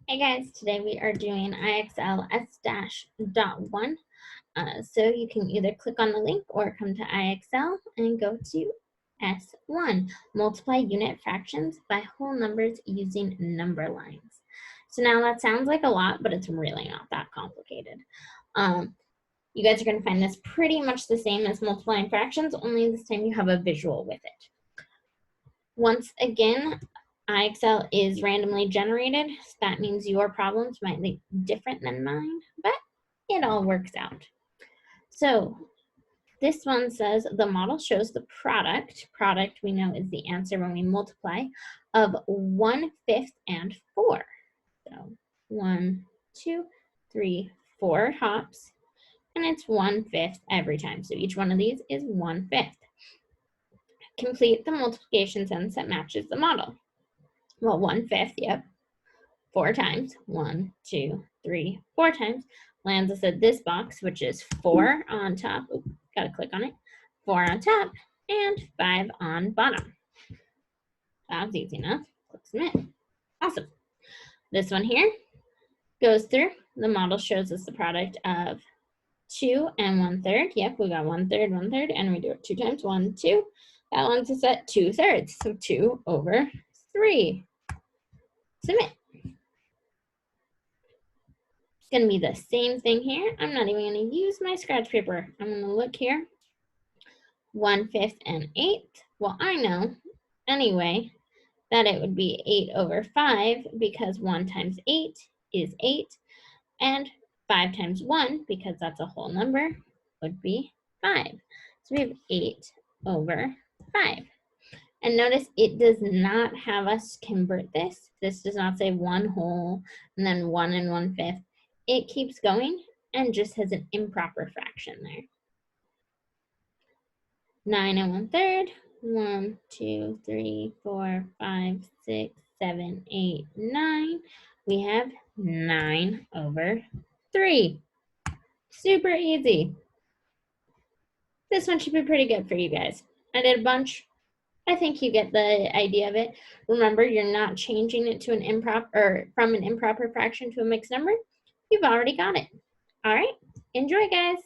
Hey guys, today we are doing IXL S.1. So you can either click on the link or come to IXL and go to S1, multiply unit fractions by whole numbers using number lines. So now that sounds like a lot, but it's really not that complicated. You guys are going to find this pretty much the same as multiplying fractions, only this time you have a visual with it. Once again, IXL is randomly generated, so that means your problems might be different than mine, but it all works out. So this one says the model shows the product we know is the answer when we multiply, of 1/5 and 4. So 1, 2, 3, 4 hops, and it's 1/5 every time. So each one of these is 1/5. Complete the multiplication sentence that matches the model. Well, 1/5, yep. 4 times. 1, 2, 3, 4 times. Lands us at this box, which is 4 on top. Oops, gotta click on it. 4 on top and 5 on bottom. That was easy enough. Click submit. Awesome. This one here goes through. The model shows us the product of 2 and 1/3. Yep, we got 1/3, 1/3, and we do it 2 times. 1, 2. That lands us at 2/3. So 2/3. Submit. It's going to be the same thing here. I'm not even going to use my scratch paper. I'm going to look here. 1/5 and 8. Well, I know anyway that it would be 8/5 because 1 times 8 is 8. And 5 times 1, because that's a whole number, would be 5. So we have 8/5. And notice it does not have us convert this. This does not say 1 whole and then 1 and 1/5. It keeps going and just has an improper fraction there. 9 and 1/3. 1, 2, 3, 4, 5, 6, 7, 8, 9. We have 9/3. Super easy. This one should be pretty good for you guys. I did a bunch. I think you get the idea of it. Remember, you're not changing it to an improper, or from an improper fraction to a mixed number. You've already got it. All right, enjoy, guys.